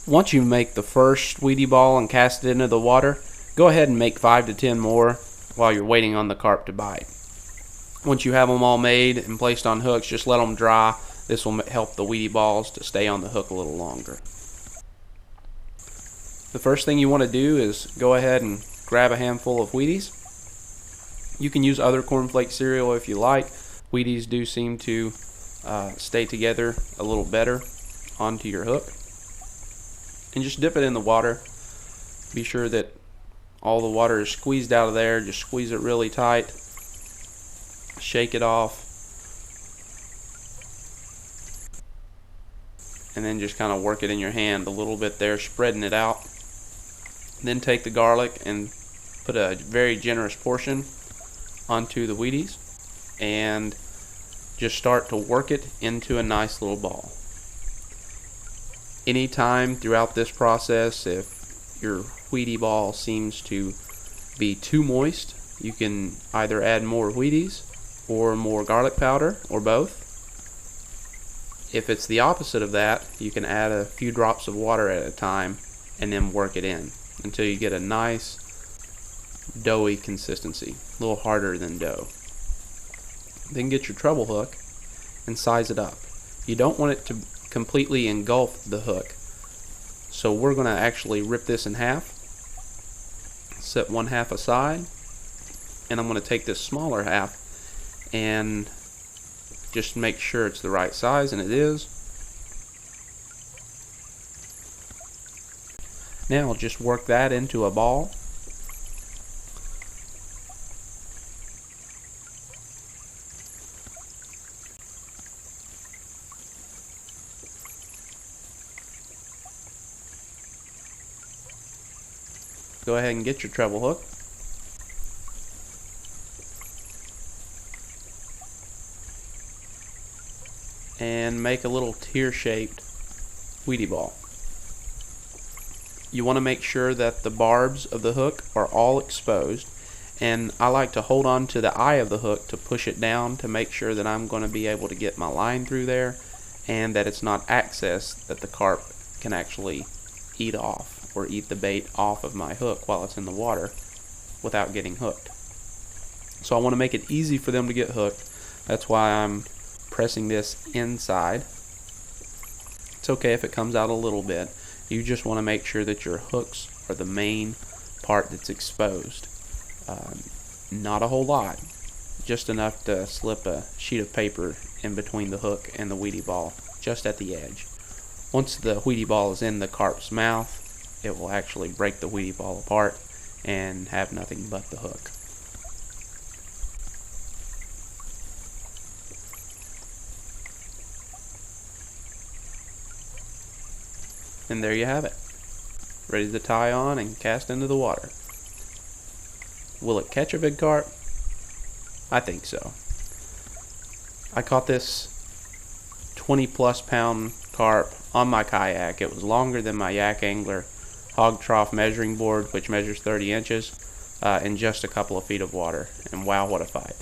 Once you make the first Wheatie ball and cast it into the water, go ahead and make 5 to 10 more while you're waiting on the carp to bite. Once you have them all made and placed on hooks, just let them dry. This will help the Wheatie balls to stay on the hook a little longer. The first thing you want to do is go ahead and grab a handful of Wheaties. You can use other cornflake cereal if you like. Wheaties do seem to stay together a little better onto your hook. And just dip it in the water. Be sure that all the water is squeezed out of there. Just squeeze it really tight. Shake it off. And then just kind of work it in your hand a little bit there, spreading it out. Then take the garlic and put a very generous portion onto the Wheaties and just start to work it into a nice little ball. Anytime throughout this process, if your Wheatie ball seems to be too moist, you can either add more Wheaties or more garlic powder, or both. If it's the opposite of that, you can add a few drops of water at a time and then work it in until you get a nice doughy consistency, a little harder than dough. Then get your treble hook and size it up. You don't want it to completely engulf the hook, so we're going to actually rip this in half, set one half aside, and I'm going to take this smaller half and just make sure it's the right size, and it is. Now just work that into a ball. Go ahead and get your treble hook. And make a little tear-shaped Wheatie ball. You want to make sure that the barbs of the hook are all exposed, and I like to hold on to the eye of the hook to push it down to make sure that I'm going to be able to get my line through there and that it's not access that the carp can actually eat off or eat the bait off of my hook while it's in the water without getting hooked. So I want to make it easy for them to get hooked. That's why I'm pressing this inside. It's okay if it comes out a little bit. You just want to make sure that your hooks are the main part that's exposed. Not a whole lot, just enough to slip a sheet of paper in between the hook and the Wheatie ball, just at the edge. Once the Wheatie ball is in the carp's mouth, it will actually break the Wheatie ball apart and have nothing but the hook. And there you have it, ready to tie on and cast into the water. Will it catch a big carp? I think so. I caught this 20+ pound carp on my kayak. It was longer than my Yak Angler hog trough measuring board, which measures 30 inches, in just a couple of feet of water. And wow, what a fight.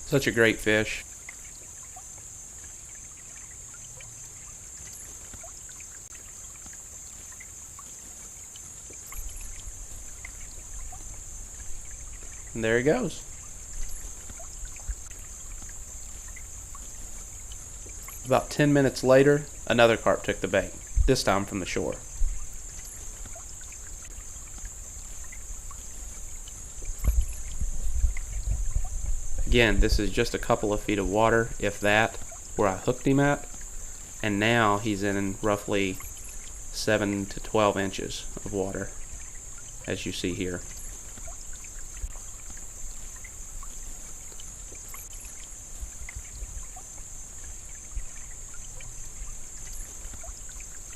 Such a great fish. And there he goes. About 10 minutes later, another carp took the bait, this time from the shore. Again, this is just a couple of feet of water, if that, where I hooked him at, and now he's in roughly 7 to 12 inches of water, as you see here.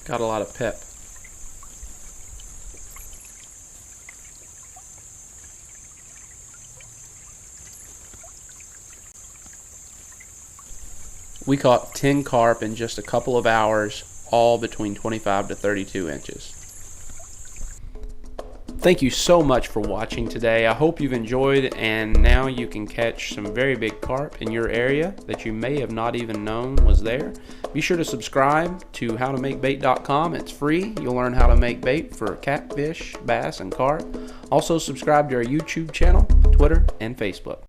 Got a lot of pep. We caught 10 carp in just a couple of hours, all between 25 to 32 inches. Thank you so much for watching today. I hope you've enjoyed, and now you can catch some very big carp in your area that you may have not even known was there. Be sure to subscribe to howtomakebait.com. It's free. You'll learn how to make bait for catfish, bass, and carp. Also subscribe to our YouTube channel, Twitter, and Facebook.